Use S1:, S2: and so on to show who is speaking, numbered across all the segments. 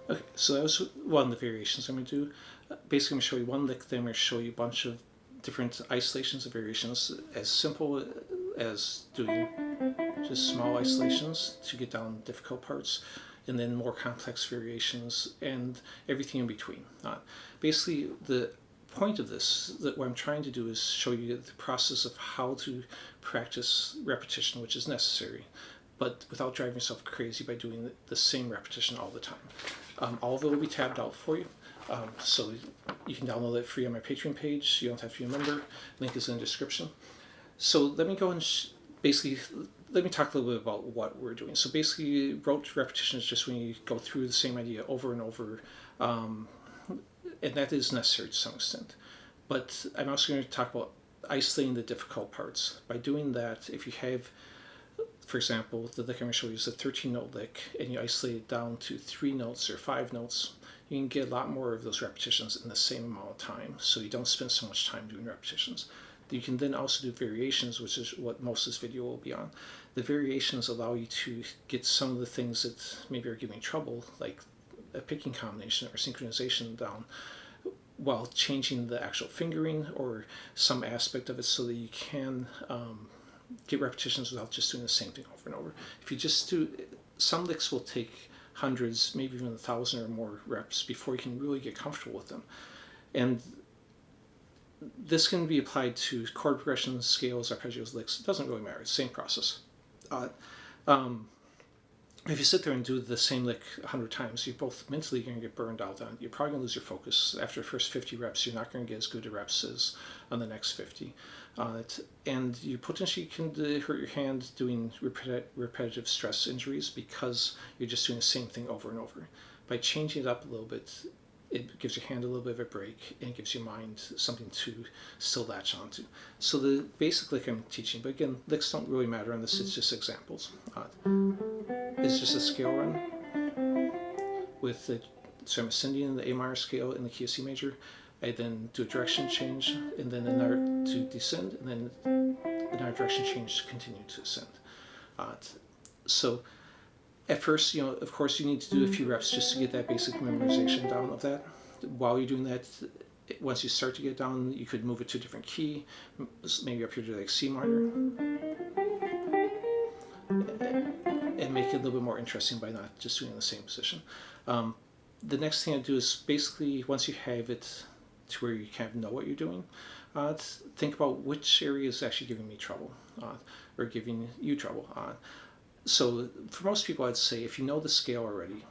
S1: Okay, so that was one of the variations I'm going to do. Basically, I'm going to show you one lick, then I'm going to show you a bunch of different isolations of variations, as simple as doing just small isolations to get down difficult parts, and then more complex variations and everything in between. Basically, the point of this, that what I'm trying to do is show you the process of how to practice repetition, which is necessary, but without driving yourself crazy by doing the same repetition all the time. All of it will be tabbed out for you. So you can download it free on my Patreon page. You don't have to be a member. Link is in the description. So let me go and basically, let me talk a little bit about what we're doing. So basically, rote repetition is just when you go through the same idea over and over, and that is necessary to some extent. But I'm also going to talk about isolating the difficult parts. By doing that, if you have, for example, the lick I'm going to show you is a 13-note lick, and you isolate it down to 3 notes or 5 notes, you can get a lot more of those repetitions in the same amount of time, so you don't spend so much time doing repetitions. You can then also do variations, which is what most of this video will be on. The variations allow you to get some of the things that maybe are giving you trouble, like a picking combination or synchronization down, while changing the actual fingering or some aspect of it so that you can get repetitions without just doing the same thing over and over. If you just do, some licks will take hundreds, maybe even 1,000 or more reps before you can really get comfortable with them. And this can be applied to chord progressions, scales, arpeggios, licks. It doesn't really matter. It's the same process. If you sit there and do the same lick 100 times, you're both mentally going to get burned out on it. You're probably going to lose your focus. After the first 50 reps, you're not going to get as good a reps as on the next 50 on it. And you potentially can hurt your hand doing repetitive stress injuries because you're just doing the same thing over and over. By changing it up a little bit, it gives your hand a little bit of a break, and it gives your mind something to still latch onto. So the basic lick I'm teaching, but again, licks don't really matter on this, it's just examples. It's just a scale run with the, so I'm ascending the A minor scale in the key of C major. I then do a direction change, and then another to descend, and then another direction change to continue to ascend. So at first, of course, you need to do a few reps just to get that basic memorization down of that. While you're doing that, once you start to get down, you could move it to a different key, maybe up here to like C minor, and make it a little bit more interesting by not just doing the same position. The next thing I do is basically, once you have it to where you kind of know what you're doing, think about which area is actually giving me trouble, or giving you trouble. So for most people, I'd say if you know the scale already,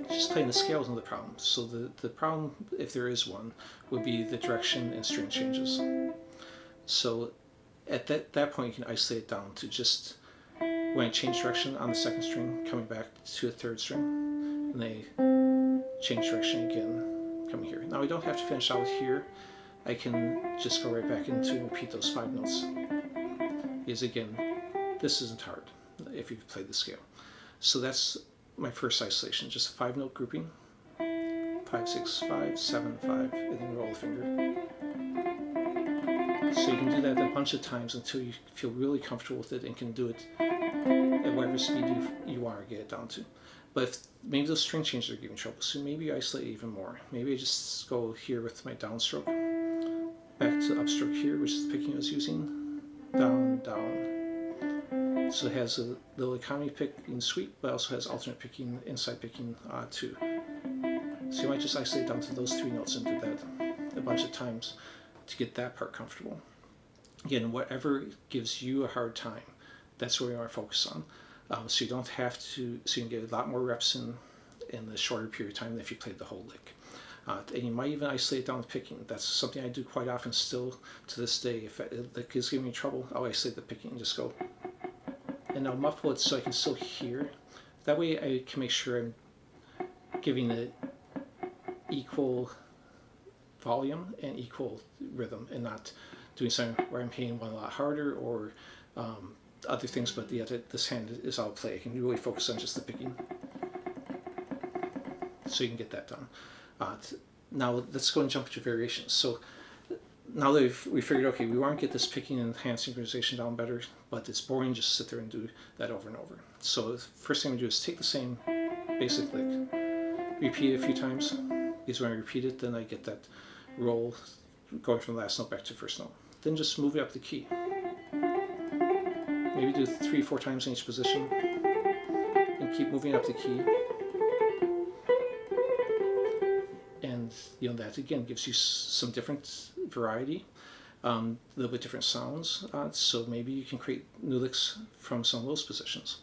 S1: just playing the scale isn't the problem. So the problem, if there is one, would be the direction and string changes. So at that point, you can isolate it down to just when I change direction on the second string, coming back to the third string, and they change direction again, coming here. Now I don't have to finish out here. I can just go right back into and repeat those 5 notes. Because again, this isn't hard if you've played the scale. So that's my first isolation, just a 5-note grouping. 5, 6, 5, 7, 5, and then roll the finger. So you can do that a bunch of times until you feel really comfortable with it and can do it at whatever speed you want to get it down to. But if maybe those string changes are giving trouble, so maybe you isolate even more. Maybe I just go here with my downstroke, back to the upstroke here, which is the picking I was using, down, down. So it has a little economy picking sweep, but also has alternate picking, inside picking too. So you might just isolate down to those 3 notes and do that a bunch of times to get that part comfortable. Again, whatever gives you a hard time, that's what we want to focus on. So you don't have to, so you can get a lot more reps in the shorter period of time than if you played the whole lick. And you might even isolate down the picking. That's something I do quite often still to this day. If the lick is giving me trouble, I'll isolate the picking and just go. And I'll muffle it so I can still hear. That way I can make sure I'm giving it equal volume and equal rhythm, and not doing something where I'm hitting one a lot harder or other things, but yet this hand is out of play. I can really focus on just the picking. So you can get that done. Now let's go and jump into variations. So now that we figured, okay, we want to get this picking and hand synchronization down better, but it's boring just to sit there and do that over and over. So the first thing we do is take the same basic lick, repeat it a few times, because when I repeat it, then I get that roll going from the last note back to the first note. Then just move it up the key. Maybe do 3-4 times in each position, and keep moving up the key. And that again gives you some different variety, a little bit different sounds. So maybe you can create new licks from some of those positions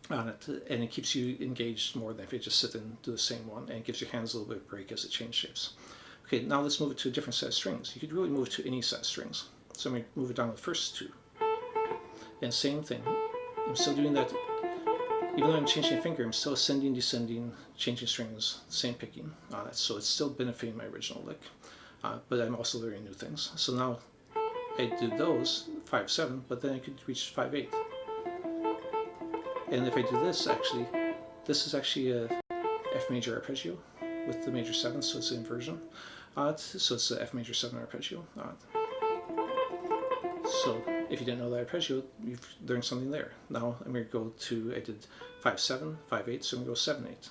S1: on it, and it keeps you engaged more than if you just sit and do the same one, and it gives your hands a little bit of break as it changes shapes. Okay, now let's move it to a different set of strings. You could really move it to any set of strings. So I'm going to move it down to the first two. And same thing. I'm still doing that. Even though I'm changing a finger, I'm still ascending, descending, changing strings, same picking on it. So it's still benefiting my original lick. But I'm also learning new things. So now I do those, 5-7, but then I could reach 5-8. And if I do this, actually, this is actually a F major arpeggio with the major 7, so it's an inversion. So it's the F major 7 arpeggio. So if you didn't know that arpeggio, you've learned something there. Now I'm going to go to, I did 5-7, 5-8, so I'm going to go 7-8.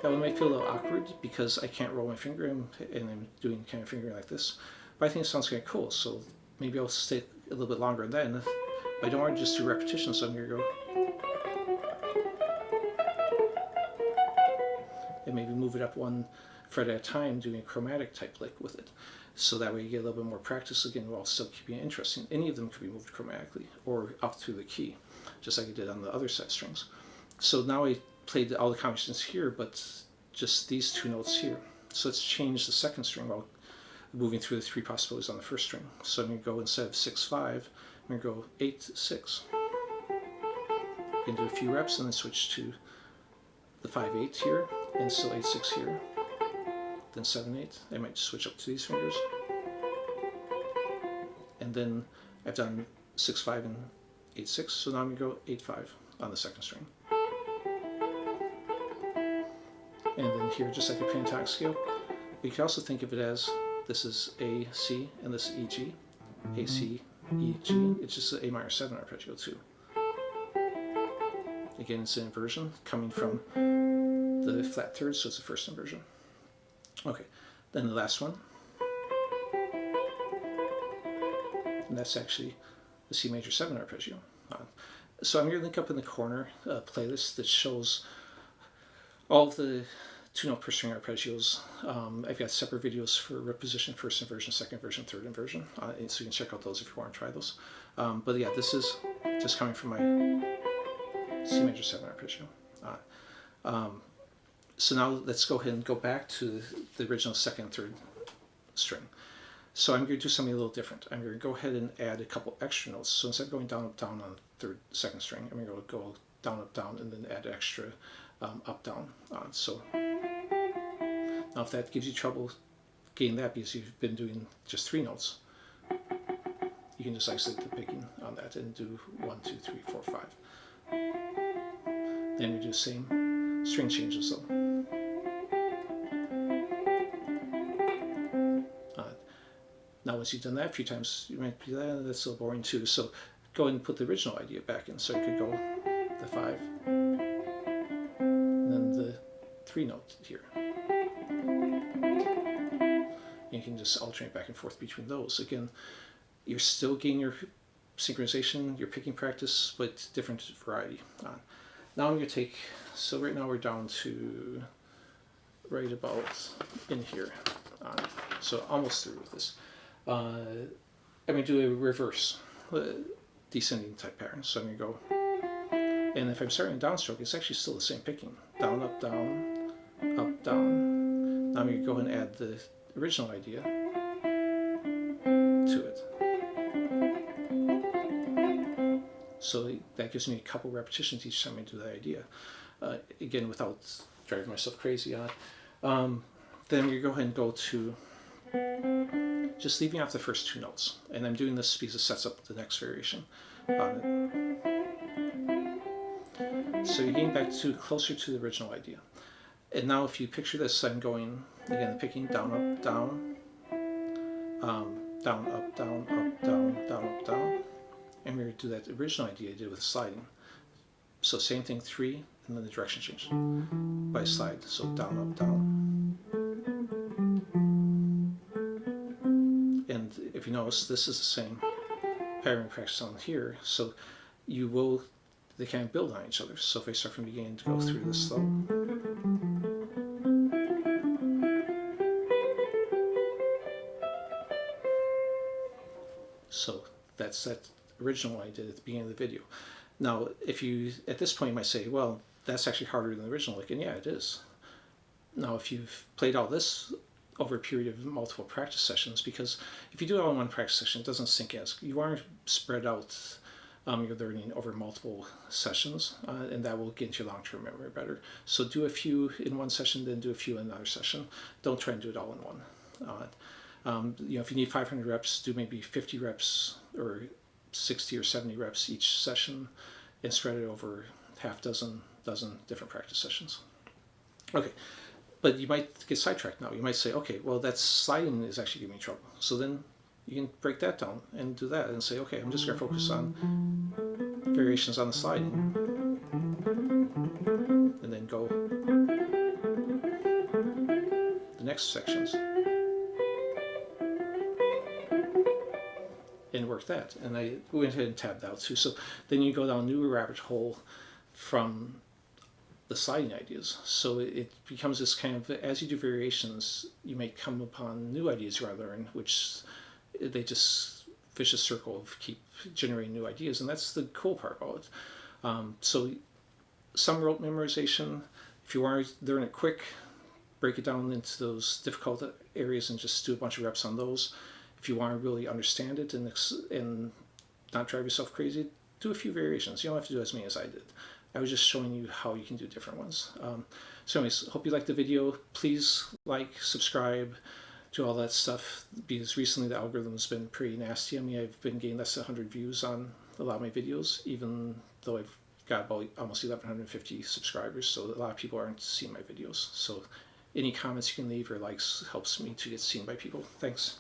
S1: That one might feel a little awkward because I can't roll my finger and I'm doing kind of fingering like this. But I think it sounds kind of cool, so maybe I'll stay a little bit longer then. I don't want to just do repetition, so I'm going to go and maybe move it up one fret at a time, doing a chromatic type lick with it. So that way you get a little bit more practice again while still keeping it interesting. Any of them could be moved chromatically or up through the key, just like I did on the other set strings. So now I played all the combinations here, but just these two notes here. So let's change the second string while moving through the 3 possibilities on the first string. So I'm going to go, instead of 6-5, I'm going to go 8-6. You can do a few reps and then switch to the 5-8 here, and still 8-6 here. Then 7-8. I might switch up to these fingers. And then I've done 6-5 and 8-6, so now I'm going to go 8-5 on the second string. And then here, just like a pentatonic scale, you can also think of it as this is A, C, and this is E, G. A, C, E, G. It's just an A minor 7 arpeggio too. Again, it's an inversion coming from the flat third, so it's the first inversion. Okay, then the last one. And that's actually the C major 7 arpeggio. So I'm going to link up in the corner a playlist that shows all of the 2-note per string arpeggios. I've got separate videos for reposition, first inversion, second inversion, third inversion, so you can check out those if you want to try those. But yeah, this is just coming from my C major 7 arpeggio. So now let's go ahead and go back to the original second and third string. So I'm going to do something a little different. I'm going to go ahead and add a couple extra notes. So instead of going down, up, down on the second string, I'm going to go down, up, down, and then add extra up, down. So now if that gives you trouble getting that because you've been doing just 3 notes, you can just isolate the picking on that and do 1, 2, 3, 4, 5. Then we do the same string changes though. Now once you've done that a few times, you might be like, that's a little boring too. So go ahead and put the original idea back in. So you could go the 5, and then the 3 note here. You can just alternate back and forth between those. Again, you're still getting your synchronization, your picking practice, but different variety. Now I'm going to take, so right now we're down to right about in here. So almost through with this. I'm going to do a reverse descending type pattern. So I'm going to go, and if I'm starting a downstroke, it's actually still the same picking. Down, up, down, up, down. Now I'm going to go and add the original idea to it. So that gives me a couple repetitions each time I do that idea. Again, without driving myself crazy on it. Then I'm going to go ahead and go to just leaving off the first 2 notes. And I'm doing this because it sets up the next variation on it. So you're getting back to closer to the original idea. And now if you picture this, I'm going, again, picking down, up, down, down, up, down, up, down, down, up, down. And we're going to do that original idea I did with sliding. So same thing, 3, and then the direction change by slide. So down, up, down. And if you notice, this is the same pattern we practice on here. So you will, they kind of build on each other. So if I start from the beginning to go through this slow. So that's that original I did at the beginning of the video. Now, if you, at this point, you might say, well, that's actually harder than the original lick, and yeah, it is. Now, if you've played all this over a period of multiple practice sessions, because if you do it all in one practice session, it doesn't sink in. You aren't spread out your learning over multiple sessions, and that will get into your long-term memory better. So do a few in one session, then do a few in another session. Don't try and do it all in one. If you need 500 reps, do maybe 50 reps or 60 or 70 reps each session, and spread it over half dozen different practice sessions. Okay, but you might get sidetracked now. You might say, okay, well, that sliding is actually giving me trouble. So then you can break that down and do that and say, okay, I'm just going to focus on variations on the sliding, and then go the next sections and work that. And I went ahead and tabbed out too. So then you go down a new rabbit hole from the sliding ideas. So it becomes this kind of, as you do variations, you may come upon new ideas you want to learn, which they just vicious circle of keep generating new ideas, and that's the cool part about it. So some rote memorization, if you want to learn it quick, break it down into those difficult areas and just do a bunch of reps on those. If you want to really understand it and not drive yourself crazy, do a few variations. You don't have to do as many as I did. I was just showing you how you can do different ones. So anyways, hope you liked the video. Please like, subscribe, do all that stuff, because recently the algorithm's been pretty nasty. I mean, I've been getting less than 100 views on a lot of my videos, even though I've got about almost 1,150 subscribers, so a lot of people aren't seeing my videos. So any comments you can leave or likes helps me to get seen by people. Thanks.